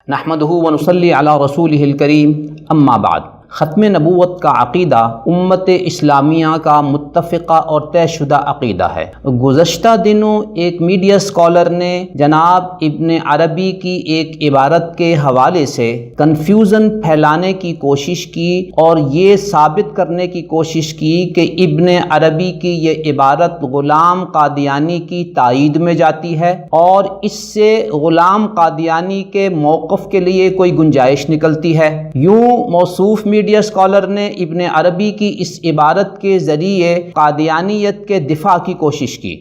نحمدہ ونصلی علی رسولہ الکریم، اما بعد۔ ختم نبوت کا عقیدہ امت اسلامیہ کا متفقہ اور طے شدہ عقیدہ ہے۔ گزشتہ دنوں ایک میڈیا اسکالر نے جناب ابن عربی کی ایک عبارت کے حوالے سے کنفیوژن پھیلانے کی کوشش کی اور یہ ثابت کرنے کی کوشش کی کہ ابن عربی کی یہ عبارت غلام قادیانی کی تائید میں جاتی ہے اور اس سے غلام قادیانی کے موقف کے لیے کوئی گنجائش نکلتی ہے۔ یوں موصوف میڈیا اسکالر نے ابن عربی کی اس عبارت کے ذریعے قادیانیت کے دفاع کی کوشش کی۔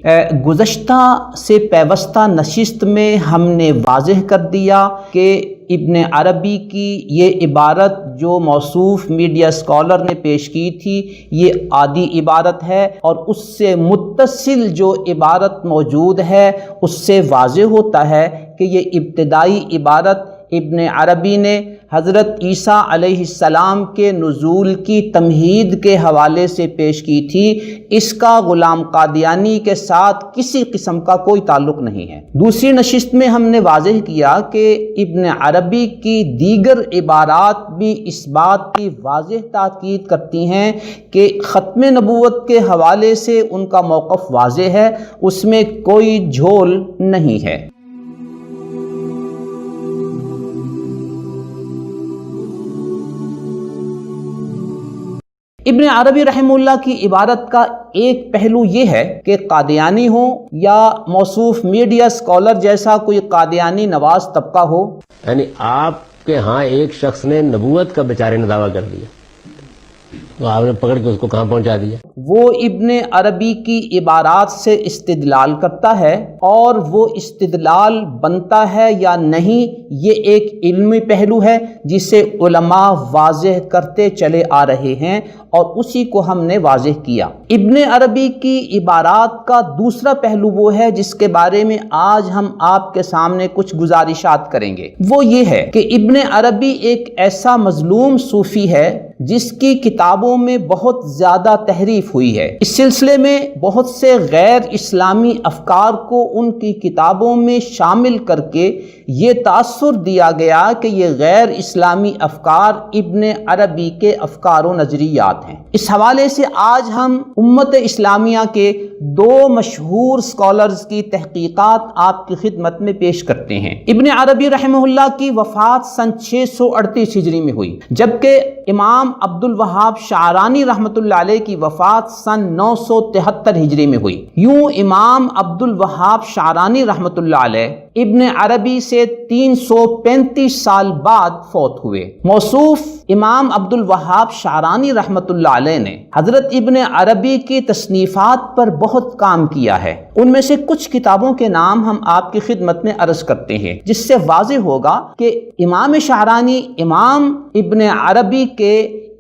گزشتہ سے پیوستہ نشست میں ہم نے واضح کر دیا کہ ابن عربی کی یہ عبارت جو موصوف میڈیا اسکالر نے پیش کی تھی یہ عادی عبارت ہے، اور اس سے متصل جو عبارت موجود ہے اس سے واضح ہوتا ہے کہ یہ ابتدائی عبارت ابن عربی نے حضرت عیسیٰ علیہ السلام کے نزول کی تمہید کے حوالے سے پیش کی تھی۔ اس کا غلام قادیانی کے ساتھ کسی قسم کا کوئی تعلق نہیں ہے۔ دوسری نشست میں ہم نے واضح کیا کہ ابن عربی کی دیگر عبارات بھی اس بات کی واضح تاکید کرتی ہیں کہ ختم نبوت کے حوالے سے ان کا موقف واضح ہے، اس میں کوئی جھول نہیں ہے۔ ابن عربی رحمہ اللہ کی عبارت کا ایک پہلو یہ ہے کہ قادیانی ہو یا موصوف میڈیا اسکالر جیسا کوئی قادیانی نواز طبقہ ہو، یعنی آپ کے ہاں ایک شخص نے نبوت کا بیچارے نے دعویٰ کر دیا تو آپ نے پکڑ کے اس کو کہاں پہنچا دیا؟ وہ ابن عربی کی عبارات سے استدلال کرتا ہے، اور وہ استدلال بنتا ہے یا نہیں یہ ایک علمی پہلو ہے جسے علماء واضح کرتے چلے آ رہے ہیں، اور اسی کو ہم نے واضح کیا۔ ابن عربی کی عبارات کا دوسرا پہلو وہ ہے جس کے بارے میں آج ہم آپ کے سامنے کچھ گزارشات کریں گے۔ وہ یہ ہے کہ ابن عربی ایک ایسا مظلوم صوفی ہے جس کی کتابوں میں بہت زیادہ تحریف ہوئی ہے۔ اس سلسلے میں بہت سے غیر اسلامی افکار کو ان کی کتابوں میں شامل کر کے یہ تاثر دیا گیا کہ یہ غیر اسلامی افکار ابن عربی کے افکار و نظریات ہیں۔ اس حوالے سے آج ہم امت اسلامیہ کے دو مشہور اسکالرز کی تحقیقات آپ کی خدمت میں پیش کرتے ہیں۔ ابن عربی رحمہ اللہ کی وفات سن 638 ہجری میں ہوئی، جبکہ امام عبد الوہاب شعرانی رحمۃ اللہ علیہ کی وفات سن 973 ہجری میں ہوئی۔ یوں امام عبد الوہاب شعرانی رحمۃ اللہ علیہ ابن عربی سے 335 سال بعد فوت ہوئے۔ موصوف امام عبد الوہاب شعرانی رحمۃ اللہ علیہ نے حضرت ابن عربی کی تصنیفات پر بہت کام کیا ہے۔ ان میں سے کچھ کتابوں کے نام ہم آپ کی خدمت میں عرض کرتے ہیں، جس سے واضح ہوگا کہ امام شعرانی امام ابن عربی کے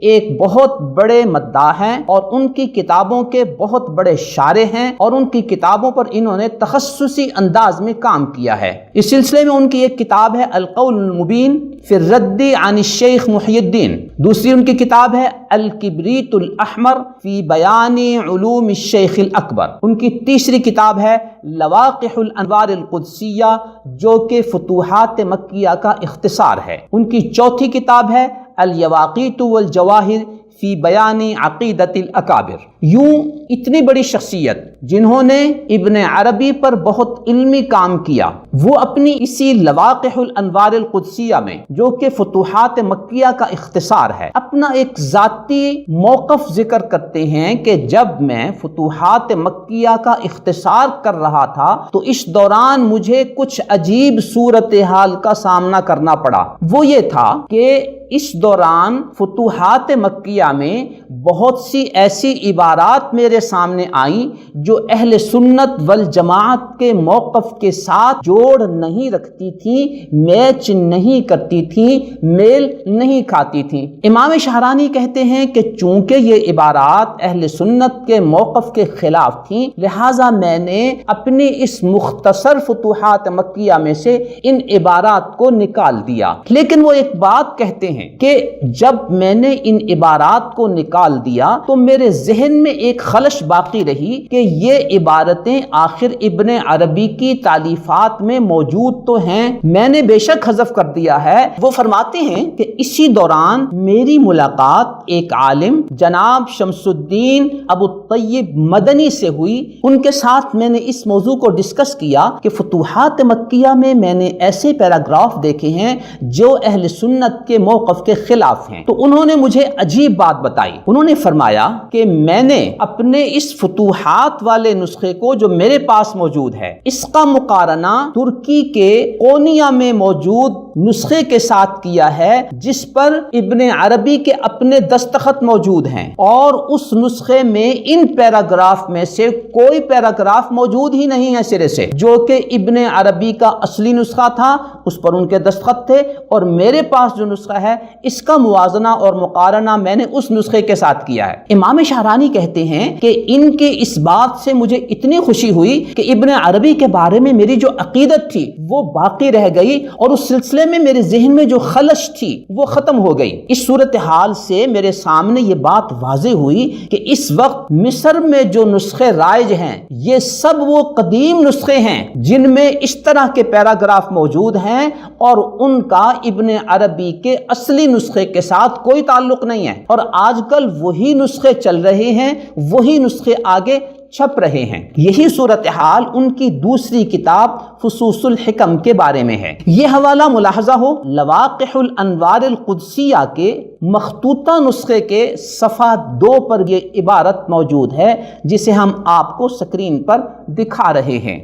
ایک بہت بڑے مداح ہیں اور ان کی کتابوں کے بہت بڑے شارح ہیں، اور ان کی کتابوں پر انہوں نے تخصصی انداز میں کام کیا ہے۔ اس سلسلے میں ان کی ایک کتاب ہے القول المبین فی الرد عن الشیخ محی الدین، دوسری ان کی کتاب ہے الکبریت الاحمر فی بیان علوم الشیخ الاکبر، ان کی تیسری کتاب ہے لواقح الانوار القدسیہ جو کہ فتوحات مکیہ کا اختصار ہے، ان کی چوتھی کتاب ہے الیواقیت والجواہر فی بیان عقیدت الاکابر۔ یوں اتنی بڑی شخصیت جنہوں نے ابن عربی پر بہت علمی کام کیا، وہ اپنی اسی لواقح الانوار القدسیہ میں جو کہ فتوحات مکیہ کا اختصار ہے اپنا ایک ذاتی موقف ذکر کرتے ہیں کہ جب میں فتوحات مکیہ کا اختصار کر رہا تھا تو اس دوران مجھے کچھ عجیب صورتحال کا سامنا کرنا پڑا۔ وہ یہ تھا کہ اس دوران فتوحات مکیہ میں بہت سی ایسی عبارات میرے سامنے آئیں جو اہل سنت والجماعت کے موقف کے ساتھ جوڑ نہیں رکھتی تھیں، میچ نہیں کرتی تھیں، میل نہیں کھاتی تھیں۔ امام شعرانی کہتے ہیں کہ چونکہ یہ عبارات اہل سنت کے موقف کے خلاف تھیں، لہٰذا میں نے اپنی اس مختصر فتوحات مکیہ میں سے ان عبارات کو نکال دیا۔ لیکن وہ ایک بات کہتے ہیں کہ جب میں نے ان عبارات عبارات کو نکال دیا تو میرے ذہن میں ایک خلش باقی رہی کہ یہ عبارتیں آخر ابن عربی کی تالیفات میں موجود تو ہیں، میں نے بے شک حذف کر دیا ہے۔ وہ فرماتے ہیں کہ اسی دوران میری ملاقات ایک عالم جناب شمس الدین ابو الطیب مدنی سے ہوئی۔ ان کے ساتھ میں نے اس موضوع کو ڈسکس کیا کہ فتوحات مکیہ میں نے ایسے پیراگراف دیکھے ہیں جو اہل سنت کے موقف کے خلاف ہیں۔ تو انہوں نے مجھے عجیب بات بتائی، انہوں نے فرمایا کہ میں نے اپنے اس فتوحات والے نسخے کو جو میرے پاس موجود ہے اس کا مقارنہ ترکی کے قونیہ میں موجود نسخے کے ساتھ کیا ہے جس پر ابن عربی کے اپنے دستخط موجود ہیں، اور اس نسخے میں ان پیراگراف میں سے کوئی پیراگراف موجود ہی نہیں ہے سرے سے، جو کہ ابن عربی کا اصلی نسخہ تھا، اس پر ان کے دستخط تھے، اور میرے پاس جو نسخہ ہے اس کا موازنہ اور مقارنہ میں نے اس نسخے کے ساتھ کیا ہے۔ امام شاہرانی کہتے ہیں کہ ان کے اس بات سے مجھے اتنی خوشی ہوئی کہ ابن عربی کے بارے میں میری جو عقیدت تھی وہ باقی رہ گئی، اور اس سلسلے میں میرے ذہن میں جو خلش تھی وہ ختم ہو گئی۔ اس صورتحال سے میرے سامنے یہ بات واضح ہوئی کہ اس وقت مصر میں جو نسخے رائج ہیں یہ سب وہ قدیم نسخے ہیں جن میں اس طرح کے پیراگراف موجود ہیں، اور ان کا ابن عربی کے اصلی نسخے کے ساتھ کوئی تعلق نہیں ہے، اور آج کل وہی نسخے چل رہے ہیں، وہی نسخے آگے چھپ رہے ہیں۔ یہی صورتحال ان کی دوسری کتاب فصوص الحکم کے بارے میں ہے۔ یہ حوالہ ملاحظہ ہو لواقح الانوار القدسیہ کے مخطوطہ نسخے کے صفحہ 2 پر یہ عبارت موجود ہے جسے ہم آپ کو سکرین پر دکھا رہے ہیں۔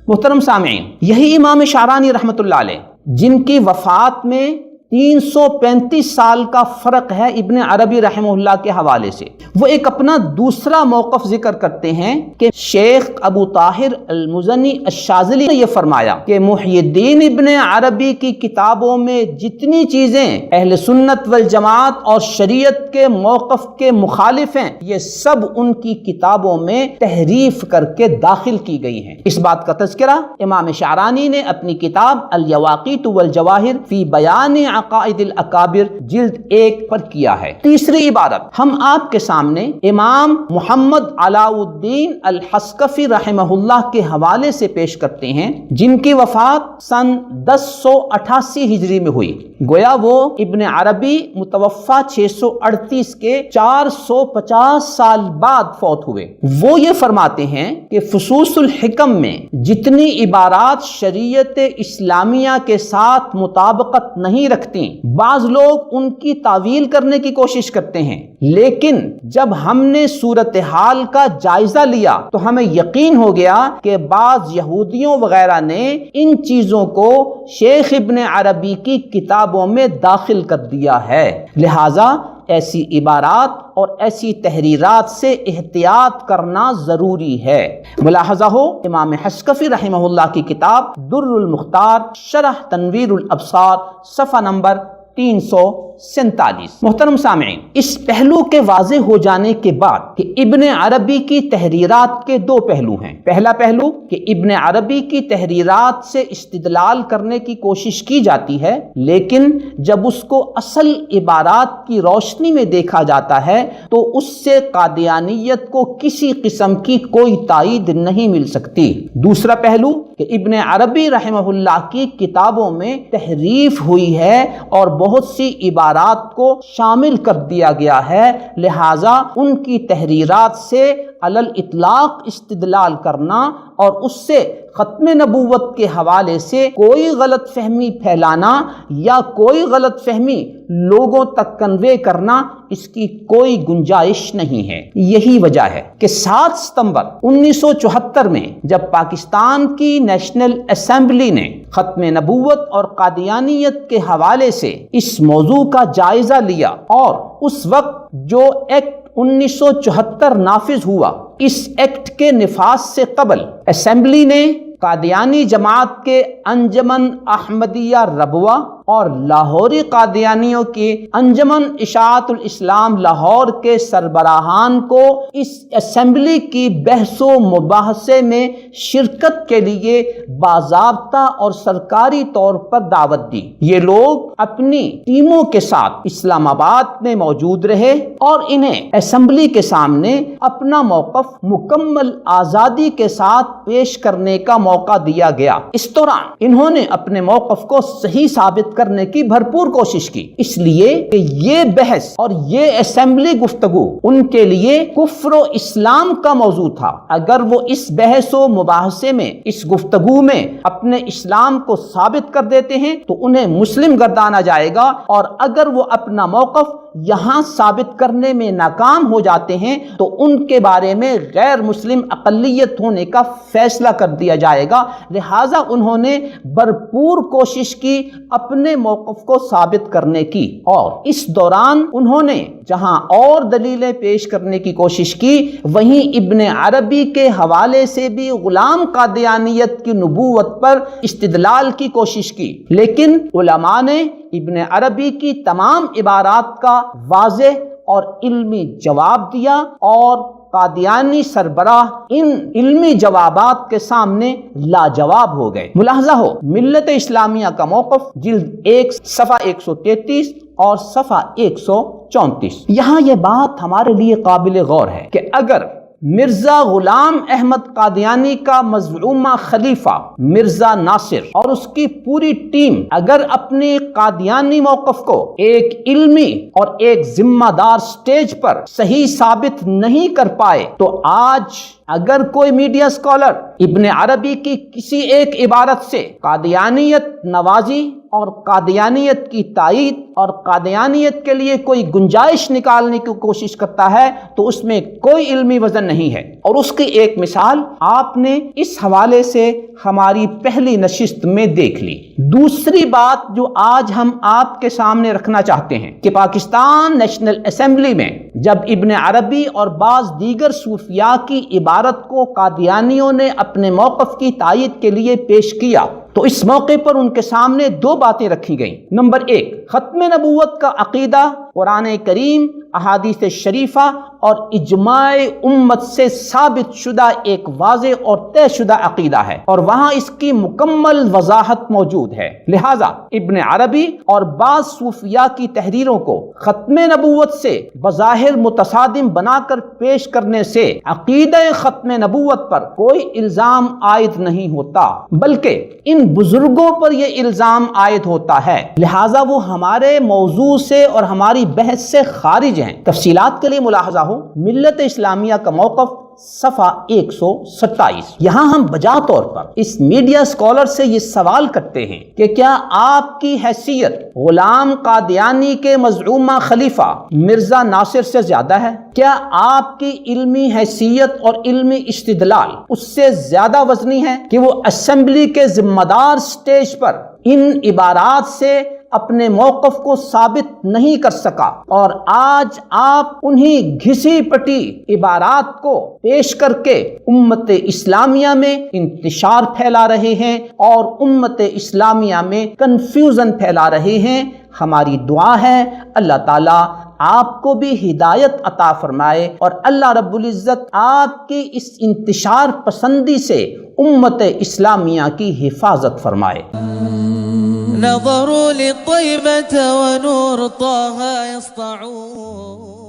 محترم سامعین، یہی امام شاہرانی رحمۃ اللہ علیہ جن کی وفات میں 335 سال کا فرق ہے ابن عربی رحمہ اللہ کے حوالے سے، وہ ایک اپنا دوسرا موقف ذکر کرتے ہیں کہ شیخ ابو طاہر المزنی الشاذلی نے یہ فرمایا کہ محی الدین ابن عربی کی کتابوں میں جتنی چیزیں اہل سنت والجماعت اور شریعت کے موقف کے مخالف ہیں یہ سب ان کی کتابوں میں تحریف کر کے داخل کی گئی ہیں۔ اس بات کا تذکرہ امام شاہرانی نے اپنی کتاب الیواقیت والجواہر فی بیان عقائد الاکابر جلد 1 پر کیا ہے۔ تیسری عبارت ہم آپ کے سامنے امام محمد علاء الدین الحسکفی رحمہ اللہ کے حوالے سے پیش کرتے ہیں جن کی وفات سن 1088 ہجری میں ہوئی، گویا وہ ابن عربی متوفہ 638 کے 450 سال بعد فوت ہوئے۔ وہ یہ فرماتے ہیں کہ فصوص الحکم میں جتنی عبارات شریعت اسلامیہ کے ساتھ مطابقت نہیں رکھتی، بعض لوگ ان کی تعویل کرنے کی کوشش کرتے ہیں، لیکن جب ہم نے صورتحال کا جائزہ لیا تو ہمیں یقین ہو گیا کہ بعض یہودیوں وغیرہ نے ان چیزوں کو شیخ ابن عربی کی کتابوں میں داخل کر دیا ہے، لہذا ایسی عبارات اور ایسی تحریرات سے احتیاط کرنا ضروری ہے۔ ملاحظہ ہو امام حسکفی رحمہ اللہ کی کتاب در المختار شرح تنویر الابصار صفحہ نمبر 347۔ محترم سامعین، اس پہلو کے واضح ہو جانے کے بعد کہ ابن عربی کی تحریرات کے 2 پہلو ہیں۔ پہلا پہلو کہ ابن عربی کی تحریرات سے استدلال کرنے کی کوشش کی جاتی ہے، لیکن جب اس کو اصل عبارات کی روشنی میں دیکھا جاتا ہے تو اس سے قادیانیت کو کسی قسم کی کوئی تائید نہیں مل سکتی۔ دوسرا پہلو کہ ابن عربی رحمہ اللہ کی کتابوں میں تحریف ہوئی ہے اور بہت سی عبارات کو شامل کر دیا گیا ہے، لہٰذا ان کی تحریرات سے علی الاطلاق استدلال کرنا اور اس سے ختم نبوت کے حوالے سے کوئی غلط فہمی پھیلانا یا کوئی غلط فہمی لوگوں تک کنوے کرنا اس کی کوئی گنجائش نہیں ہے۔ یہی وجہ ہے کہ 7 ستمبر 1974 میں جب پاکستان کی نیشنل اسمبلی نے ختم نبوت اور قادیانیت کے حوالے سے اس موضوع کا جائزہ لیا اور اس وقت جو ایکٹ 1974 نافذ ہوا، اس ایکٹ کے نفاذ سے قبل اسمبلی نے قادیانی جماعت کے انجمن احمدیہ ربوہ اور لاہوری قادیانیوں کی انجمن اشاعت الاسلام لاہور کے سربراہان کو اس اسمبلی کی بحث و مباحثے میں شرکت کے لیے باضابطہ اور سرکاری طور پر دعوت دی۔ یہ لوگ اپنی ٹیموں کے ساتھ اسلام آباد میں موجود رہے اور انہیں اسمبلی کے سامنے اپنا موقف مکمل آزادی کے ساتھ پیش کرنے کا موقع دیا گیا۔ اس دوران انہوں نے اپنے موقف کو صحیح ثابت کرنے کی بھرپور کوشش کی، اس لیے کہ یہ بحث اور یہ اسمبلی گفتگو ان کے لیے کفر و اسلام کا موضوع تھا۔ اگر وہ اس بحث و مباحثے میں، اس گفتگو میں اپنے اسلام کو ثابت کر دیتے ہیں تو انہیں مسلم گردانا جائے گا، اور اگر وہ اپنا موقف یہاں ثابت کرنے میں ناکام ہو جاتے ہیں تو ان کے بارے میں غیر مسلم اقلیت ہونے کا فیصلہ کر دیا جائے گا۔ لہٰذا انہوں نے بھرپور کوشش کی اپنے موقف کو ثابت کرنے کی، اور اس دوران انہوں نے جہاں اور دلیلیں پیش کرنے کی کوشش کی، وہیں ابن عربی کے حوالے سے بھی غلام قادیانیت کی نبوت پر استدلال کی کوشش کی، لیکن علماء نے ابن عربی کی تمام عبارات کا واضح اور علمی جواب دیا، اور قادیانی سربراہ ان علمی جوابات کے سامنے لاجواب ہو گئے۔ ملاحظہ ہو ملت اسلامیہ کا موقف جلد 1 صفحہ 133 اور صفحہ 134۔ یہاں یہ بات ہمارے لیے قابل غور ہے کہ اگر مرزا غلام احمد قادیانی کا مزعومہ خلیفہ مرزا ناصر اور اس کی پوری ٹیم اگر اپنے قادیانی موقف کو ایک علمی اور ایک ذمہ دار سٹیج پر صحیح ثابت نہیں کر پائے، تو آج اگر کوئی میڈیا اسکالر ابن عربی کی کسی ایک عبارت سے قادیانیت نوازی اور قادیانیت کی تائید اور قادیانیت کے لیے کوئی گنجائش نکالنے کی کوشش کرتا ہے تو اس میں کوئی علمی وزن نہیں ہے، اور اس کی ایک مثال آپ نے اس حوالے سے ہماری پہلی نشست میں دیکھ لی۔ دوسری بات جو آج ہم آپ کے سامنے رکھنا چاہتے ہیں کہ پاکستان نیشنل اسمبلی میں جب ابن عربی اور بعض دیگر صوفیاء کی عبارت کو قادیانیوں نے اپنے موقف کی تائید کے لیے پیش کیا تو اس موقع پر ان کے سامنے دو باتیں رکھی گئیں۔ نمبر 1، ختم نبوت کا عقیدہ قرآن کریم، احادیث شریفہ اور اجماع امت سے ثابت شدہ ایک واضح اور طے شدہ عقیدہ ہے، اور وہاں اس کی مکمل وضاحت موجود ہے۔ لہٰذا ابن عربی اور بعض صوفیاء کی تحریروں کو ختم نبوت سے بظاہر متصادم بنا کر پیش کرنے سے عقیدہ ختم نبوت پر کوئی الزام عائد نہیں ہوتا، بلکہ ان بزرگوں پر یہ الزام عائد ہوتا ہے، لہٰذا وہ ہمارے موضوع سے اور ہماری بحث سے خارج ہیں۔ تفصیلات کے لیے ملاحظہ ہو ملت اسلامیہ کا موقف صفحہ 127۔ یہاں ہم بجا طور پر اس میڈیا اسکالر سے یہ سوال کرتے ہیں کہ کیا آپ کی حیثیت غلام قادیانی کے مزعومہ خلیفہ مرزا ناصر سے زیادہ ہے؟ کیا آپ کی علمی حیثیت اور علمی استدلال اس سے زیادہ وزنی ہے کہ وہ اسمبلی کے ذمہ دار سٹیج پر ان عبارات سے اپنے موقف کو ثابت نہیں کر سکا، اور آج آپ انہی گھسی پٹی عبارات کو پیش کر کے امت اسلامیہ میں انتشار پھیلا رہے ہیں اور امت اسلامیہ میں کنفیوژن پھیلا رہے ہیں؟ ہماری دعا ہے اللہ تعالیٰ آپ کو بھی ہدایت عطا فرمائے، اور اللہ رب العزت آپ کی اس انتشار پسندی سے امت اسلامیہ کی حفاظت فرمائے۔ نظروا للطيبة ونور طه يسطعون